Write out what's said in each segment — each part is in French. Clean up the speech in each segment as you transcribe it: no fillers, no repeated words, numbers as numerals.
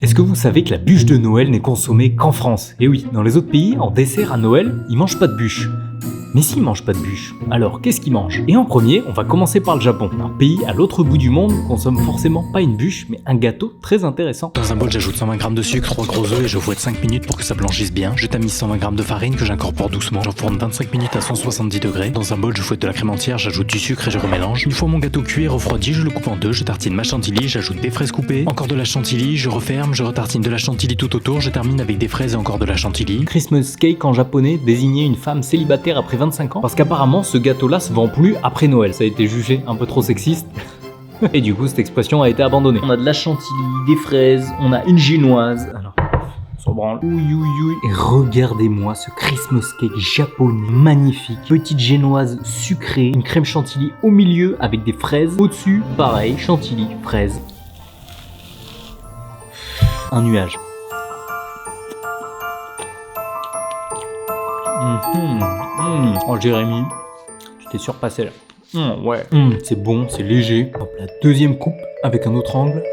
Est-ce que vous savez que la bûche de Noël n'est consommée qu'en France? Et oui, dans les autres pays, en dessert à Noël, ils mangent pas de bûche. Mais s'ils mangent pas de bûche, alors qu'est-ce qu'ils mangent? Et en premier, on va commencer par le Japon. Un pays à l'autre bout du monde consomme forcément pas une bûche, mais un gâteau très intéressant. Dans un bol, j'ajoute 120 g de sucre, 3 gros œufs et je fouette 5 minutes pour que ça blanchisse bien. Je tamise 120 g de farine que j'incorpore doucement. J'enfourne 25 minutes à 170 degrés. Dans un bol, je fouette de la crème entière, j'ajoute du sucre et je remélange. Une fois mon gâteau cuit et refroidi, je le coupe en deux, je tartine ma chantilly, j'ajoute des fraises coupées, encore de la chantilly, je referme, je retartine de la chantilly tout autour, je termine avec des fraises et encore de la chantilly. Christmas cake en japonais désignait une femme célibataire après 25 ans, parce qu'apparemment ce gâteau-là se vend plus après Noël. Ça a été jugé un peu trop sexiste. Et du coup, cette expression a été abandonnée. On a de la chantilly, des fraises, on a une génoise. Alors, on s'en branle. Et regardez-moi ce Christmas cake japonais magnifique. Petite génoise sucrée, une crème chantilly au milieu avec des fraises. Au-dessus, pareil, chantilly, fraises. Un nuage. Oh Jérémy, tu t'es surpassé là. Ouais. C'est bon, c'est léger. Hop, la deuxième coupe avec un autre angle.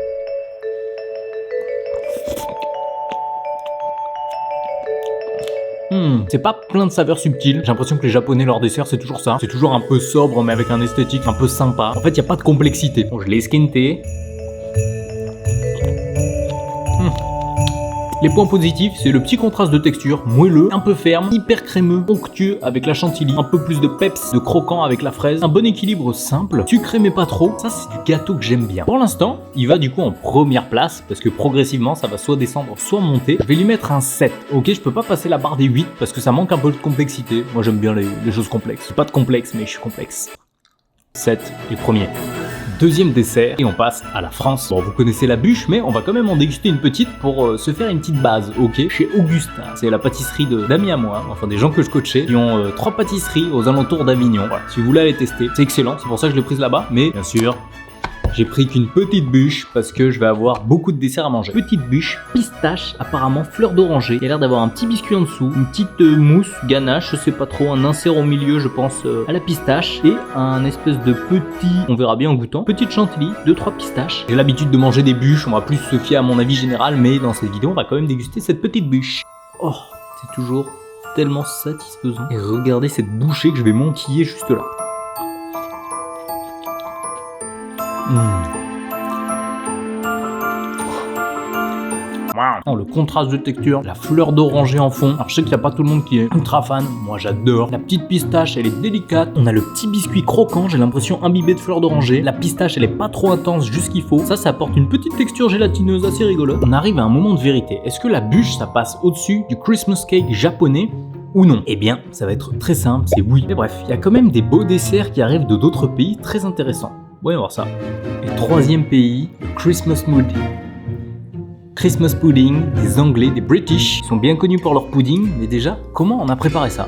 C'est pas plein de saveurs subtiles. J'ai l'impression que les Japonais, leur dessert, c'est toujours ça. C'est toujours un peu sobre, mais avec un esthétique un peu sympa. En fait, il n'y a pas de complexité. Bon, je l'ai esquinté. Les points positifs, c'est le petit contraste de texture, moelleux, un peu ferme, hyper crémeux, onctueux avec la chantilly, un peu plus de peps, de croquant avec la fraise, un bon équilibre simple, sucré mais pas trop. Ça, c'est du gâteau que j'aime bien. Pour l'instant, il va du coup en première place, parce que progressivement, ça va soit descendre, soit monter. Je vais lui mettre un 7. Ok, je peux pas passer la barre des 8, parce que ça manque un peu de complexité. Moi, j'aime bien les choses complexes. Pas de complexe, mais je suis complexe. 7, le premier. Deuxième dessert, et on passe à la France. Bon, vous connaissez la bûche, mais on va quand même en déguster une petite pour se faire une petite base, ok? Chez Augustin, c'est la pâtisserie d'amis à moi, enfin des gens que je coachais, qui ont 3 pâtisseries aux alentours d'Avignon. Voilà, si vous voulez aller tester, c'est excellent, c'est pour ça que je l'ai prise là-bas, mais bien sûr, j'ai pris qu'une petite bûche parce que je vais avoir beaucoup de desserts à manger. Petite bûche, pistache, apparemment fleur d'oranger. Il y a l'air d'avoir un petit biscuit en dessous, une petite mousse, ganache, je sais pas trop, un insert au milieu, je pense, à la pistache. Et un espèce de petit, on verra bien en goûtant, petite chantilly, 2-3 pistaches. J'ai l'habitude de manger des bûches, on va plus se fier à mon avis général, mais dans cette vidéo, on va quand même déguster cette petite bûche. Oh, c'est toujours tellement satisfaisant. Et regardez cette bouchée que je vais m'enquiller juste là. Oh, le contraste de texture, la fleur d'oranger en fond. Alors je sais qu'il n'y a pas tout le monde qui est ultra fan, moi j'adore. La petite pistache, elle est délicate. On a le petit biscuit croquant, j'ai l'impression imbibé de fleur d'oranger. La pistache, elle est pas trop intense, juste ce qu'il faut. Ça apporte une petite texture gélatineuse assez rigolote. On arrive à un moment de vérité. Est-ce que la bûche, ça passe au-dessus du Christmas cake japonais ou non? Eh bien, ça va être très simple, c'est oui. Mais bref, il y a quand même des beaux desserts qui arrivent de d'autres pays très intéressants. Voyons voir ça. Et troisième pays, le Christmas mood. Christmas pudding, des Anglais, des British, ils sont bien connus pour leur pudding, mais déjà, comment on a préparé ça?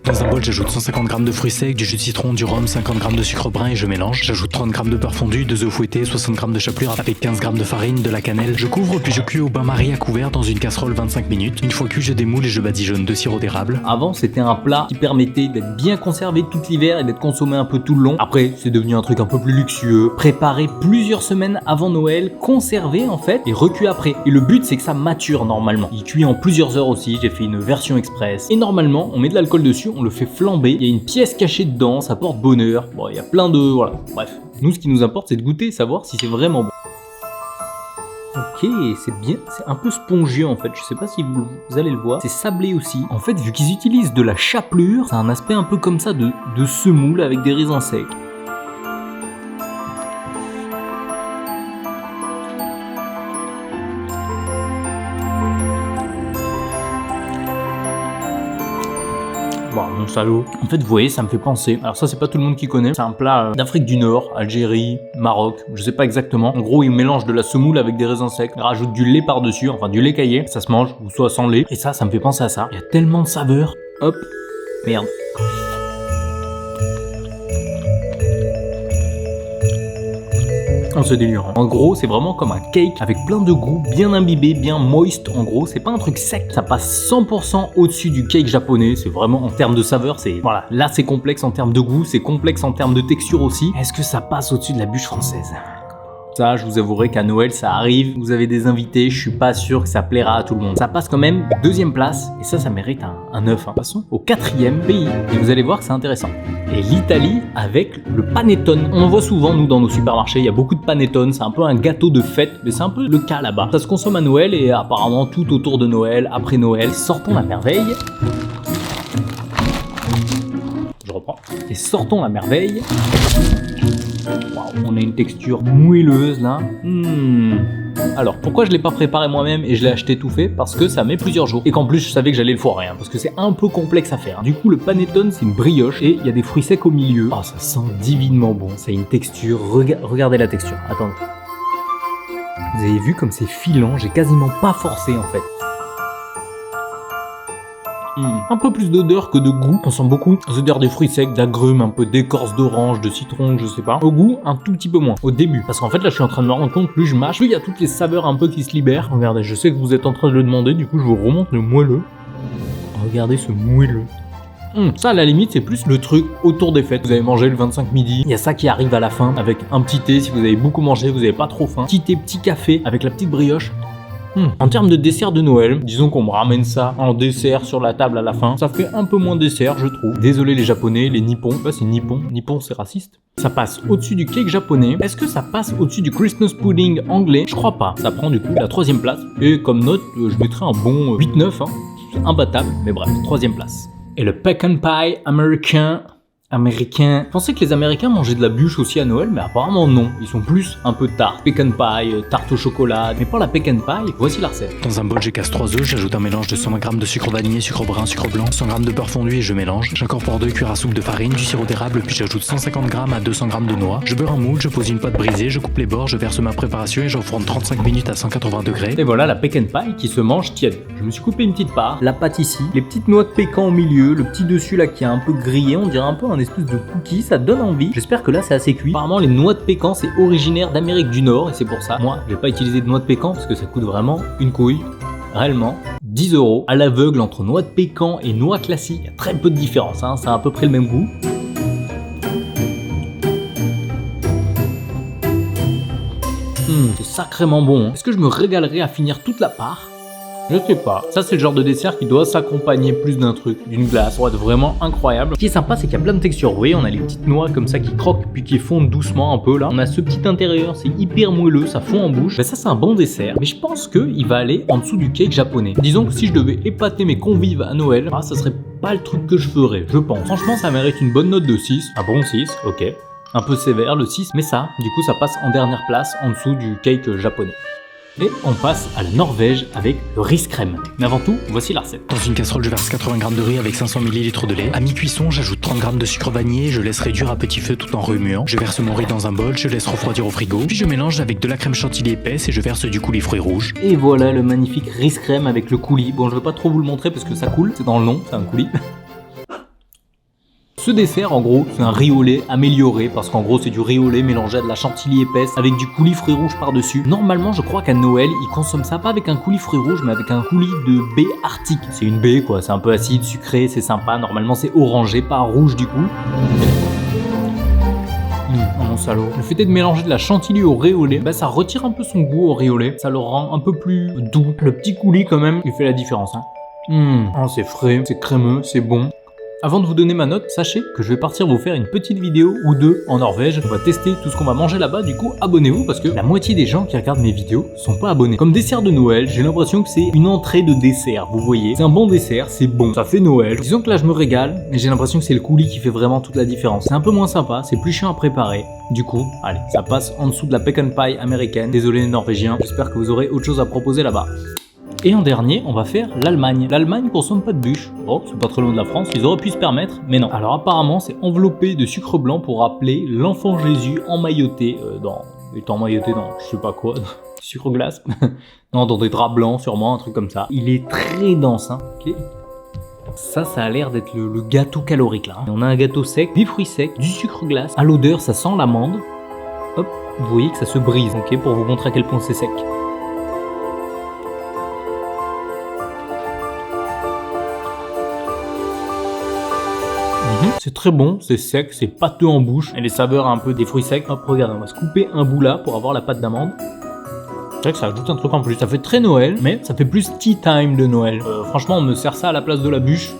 Dans un bol, j'ajoute 150 g de fruits secs, du jus de citron, du rhum, 50 g de sucre brun et je mélange. J'ajoute 30 g de beurre fondu, 2 œufs fouettés, 60 g de chapelure avec 15 g de farine, de la cannelle. Je couvre puis je cuis au bain-marie à couvert dans une casserole 25 minutes. Une fois cuit, je démoule et je badigeonne de sirop d'érable. Avant, c'était un plat qui permettait d'être bien conservé tout l'hiver et d'être consommé un peu tout le long. Après, c'est devenu un truc un peu plus luxueux, préparé plusieurs semaines avant Noël, conservé en fait et recuit après. Et le but, c'est que ça mature normalement. Il cuit en plusieurs heures aussi, j'ai fait une version express. Et normalement, on met de l'alcool dessus, on le fait flamber. Il y a une pièce cachée dedans, ça porte bonheur. Bon, il y a plein de... voilà, bref. Nous, ce qui nous importe, c'est de goûter et savoir si c'est vraiment bon. Ok, c'est bien, c'est un peu spongieux en fait, je sais pas si vous allez le voir, c'est sablé aussi. En fait, vu qu'ils utilisent de la chapelure, ça a un aspect un peu comme ça de semoule avec des raisins secs. Bon, mon salaud. En fait, vous voyez, ça me fait penser. Alors ça, c'est pas tout le monde qui connaît. C'est un plat d'Afrique du Nord, Algérie, Maroc, je sais pas exactement. En gros, ils mélangent de la semoule avec des raisins secs, ils rajoutent du lait par-dessus, enfin du lait caillé. Ça se mange, ou soit sans lait. Et ça me fait penser à ça. Il y a tellement de saveurs. Hop. Merde. Oh, c'est délirant. En gros, c'est vraiment comme un cake avec plein de goûts, bien imbibé, bien moist. En gros, c'est pas un truc sec. Ça passe 100% au-dessus du cake japonais. C'est vraiment en termes de saveur, c'est voilà. Là, c'est complexe en termes de goût, c'est complexe en termes de texture aussi. Est-ce que ça passe au-dessus de la bûche française? Ça, je vous avouerai qu'à Noël, ça arrive, vous avez des invités, je suis pas sûr que ça plaira à tout le monde. Ça passe quand même deuxième place, et ça mérite un 9. Passons au 4e pays, et vous allez voir que c'est intéressant. Et l'Italie avec le panettone. On en voit souvent, nous, dans nos supermarchés, il y a beaucoup de panettone, c'est un peu un gâteau de fête, mais c'est un peu le cas là-bas. Ça se consomme à Noël, et apparemment tout autour de Noël, après Noël, sortons la merveille. Je reprends. Et sortons la merveille. Wow, on a une texture moelleuse là. Alors, pourquoi je l'ai pas préparé moi-même et je l'ai acheté tout fait? Parce que ça met plusieurs jours et qu'en plus je savais que j'allais le foirer, parce que c'est un peu complexe à faire. Du coup, le panettone c'est une brioche et il y a des fruits secs au milieu. Oh, ça sent divinement bon. Ça a une texture. Regardez la texture. Attendez. Vous avez vu comme c'est filant? J'ai quasiment pas forcé en fait. Un peu plus d'odeur que de goût. On sent beaucoup l'odeur des fruits secs, d'agrumes, un peu d'écorce d'orange, de citron, je sais pas. Au goût, un tout petit peu moins. Au début. Parce qu'en fait, là, je suis en train de me rendre compte, plus je mâche, plus il y a toutes les saveurs un peu qui se libèrent. Regardez, je sais que vous êtes en train de le demander, du coup, je vous remonte le moelleux. Regardez ce moelleux. Ça, à la limite, c'est plus le truc autour des fêtes. Vous avez mangé le 25 midi, il y a ça qui arrive à la fin, avec un petit thé, si vous avez beaucoup mangé, vous avez pas trop faim. Petit thé, petit café, avec la petite brioche. En termes de dessert de Noël, disons qu'on me ramène ça en dessert sur la table à la fin. Ça fait un peu moins dessert, je trouve. Désolé les japonais, les nippons. C'est nippon. Nippon, c'est raciste. Ça passe au-dessus du cake japonais. Est-ce que ça passe au-dessus du Christmas pudding anglais? Je crois pas. Ça prend du coup la 3e place. Et comme note, je mettrais un bon 8-9. C'est imbattable, mais bref, 3e place. Et le pecan pie américain. Je pensais que les Américains mangeaient de la bûche aussi à Noël, mais apparemment non. Ils sont plus un peu tarte. Pecan pie, tarte au chocolat. Mais pour la pecan pie, voici la recette. Dans un bol, j'écasse 3 œufs, j'ajoute un mélange de 120 g de sucre vanillé, sucre brun, sucre blanc, 100 g de beurre fondu et je mélange. J'incorpore 2 cuillères à soupe de farine, du sirop d'érable, puis j'ajoute 150 g à 200 g de noix. Je beurre un moule, je pose une pâte brisée, je coupe les bords, je verse ma préparation et j'enfourne 35 minutes à 180 degrés. Et voilà la pecan pie qui se mange tiède. Je me suis coupé une petite part, la pâte ici, les petites noix de pécan au milieu, le petit dessus là qui est un peu grillé, on dirait un peu un espèce de cookie. Ça donne envie. J'espère que là c'est assez cuit. Apparemment les noix de pécan c'est originaire d'Amérique du Nord et c'est pour ça. Moi je vais pas utiliser de noix de pécan parce que ça coûte vraiment une couille. Réellement 10 € à l'aveugle entre noix de pécan et noix classique. Il y a très peu de différence, c'est à peu près le même goût. C'est sacrément bon. Est-ce que je me régalerai à finir toute la part? Je sais pas. Ça, c'est le genre de dessert qui doit s'accompagner plus d'un truc, d'une glace. Ça va être vraiment incroyable. Ce qui est sympa, c'est qu'il y a plein de textures. Vous voyez, on a les petites noix comme ça qui croquent puis qui fondent doucement un peu là. On a ce petit intérieur, c'est hyper moelleux, ça fond en bouche. Ben, ça, c'est un bon dessert. Mais je pense qu'il va aller en dessous du cake japonais. Disons que si je devais épater mes convives à Noël, ça serait pas le truc que je ferais, je pense. Franchement, ça mérite une bonne note de 6. Un bon 6, ok. Un peu sévère le 6, mais ça, du coup, ça passe en dernière place en dessous du cake japonais. Et on passe à la Norvège avec le riz crème. Mais avant tout, voici la recette. Dans une casserole, je verse 80 g de riz avec 500 ml de lait. À mi-cuisson, j'ajoute 30 g de sucre vanillé et je laisse réduire à petit feu tout en remuant. Je verse mon riz dans un bol, je laisse refroidir au frigo. Puis je mélange avec de la crème chantilly épaisse et je verse du coup les fruits rouges. Et voilà le magnifique riz crème avec le coulis. Bon, je veux pas trop vous le montrer parce que ça coule, c'est dans le nom, c'est un coulis. Ce dessert, en gros, c'est un riz au lait amélioré, parce qu'en gros, c'est du riz au lait mélangé à de la chantilly épaisse, avec du coulis fruits rouges par-dessus. Normalement, je crois qu'à Noël, ils consomment ça pas avec un coulis fruits rouges, mais avec un coulis de baie arctique. C'est une baie, quoi, c'est un peu acide, sucré, c'est sympa. Normalement, c'est orangé, pas rouge du coup. Oh mon salaud. Le fait de mélanger de la chantilly au riz au lait, ça retire un peu son goût au riz au lait. Ça le rend un peu plus doux. Le petit coulis, quand même, il fait la différence. Oh, c'est frais, c'est crémeux, c'est bon. Avant de vous donner ma note, sachez que je vais partir vous faire une petite vidéo ou deux en Norvège. On va tester tout ce qu'on va manger là-bas, du coup abonnez-vous parce que la moitié des gens qui regardent mes vidéos sont pas abonnés. Comme dessert de Noël, j'ai l'impression que c'est une entrée de dessert, vous voyez. C'est un bon dessert, c'est bon, ça fait Noël. Disons que là je me régale, mais j'ai l'impression que c'est le coulis qui fait vraiment toute la différence. C'est un peu moins sympa, c'est plus chiant à préparer. Du coup, allez, ça passe en dessous de la pecan pie américaine. Désolé les Norvégiens, j'espère que vous aurez autre chose à proposer là-bas. Et en dernier, on va faire l'Allemagne. L'Allemagne consomme pas de bûche. Oh, c'est pas très loin de la France, ils auraient pu se permettre, mais non. Alors apparemment, c'est enveloppé de sucre blanc pour rappeler l'enfant Jésus emmailloté étant emmailloté dans je sais pas quoi, sucre glace. Non, dans des draps blancs sûrement, un truc comme ça. Il est très dense, ok. Ça a l'air d'être le gâteau calorique là. On a un gâteau sec, des fruits secs, du sucre glace. À l'odeur, ça sent l'amande. Hop, vous voyez que ça se brise, ok, pour vous montrer à quel point c'est sec. C'est très bon, c'est sec, c'est pâteux en bouche. Et les saveurs un peu des fruits secs. Hop, regarde, on va se couper un bout là pour avoir la pâte d'amande. C'est vrai que ça ajoute un truc en plus. Ça fait très Noël, mais ça fait plus tea time de Noël. Franchement, on me sert ça à la place de la bûche.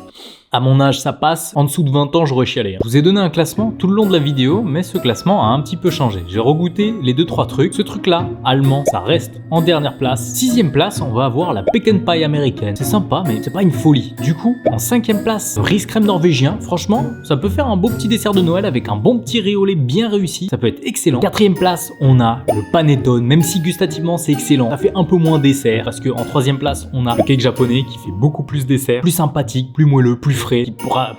À mon âge, ça passe. En dessous de 20 ans, j'aurais chialé. Je vous ai donné un classement tout le long de la vidéo, mais ce classement a un petit peu changé. J'ai regoûté les 2-3 trucs. Ce truc-là, allemand, ça reste en dernière place. 6ème place, on va avoir la pecan pie américaine. C'est sympa, mais c'est pas une folie. Du coup, en 5ème place, le riz crème norvégien. Franchement, ça peut faire un beau petit dessert de Noël avec un bon petit riz au lait bien réussi. Ça peut être excellent. 4ème place, on a le panettone. Même si gustativement, c'est excellent. Ça fait un peu moins dessert, parce que en 3ème place, on a le cake japonais qui fait beaucoup plus dessert, plus sympathique, plus moelleux, plus frais, qui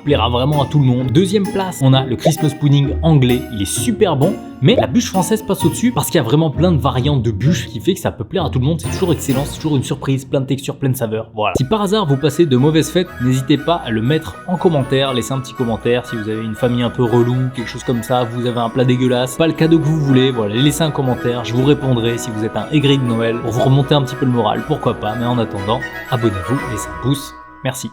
plaira vraiment à tout le monde. 2ème place, on a le Christmas pudding anglais, il est super bon, mais la bûche française passe au-dessus parce qu'il y a vraiment plein de variantes de bûches qui fait que ça peut plaire à tout le monde. C'est toujours excellent, c'est toujours une surprise, plein de textures, plein de saveurs. Voilà. Si par hasard vous passez de mauvaises fêtes, n'hésitez pas à le mettre en commentaire, laissez un petit commentaire si vous avez une famille un peu relou, quelque chose comme ça, vous avez un plat dégueulasse, pas le cadeau que vous voulez, voilà, laissez un commentaire, je vous répondrai si vous êtes un aigri de Noël pour vous remonter un petit peu le moral, pourquoi pas, mais en attendant, abonnez-vous, laissez un pouce, merci.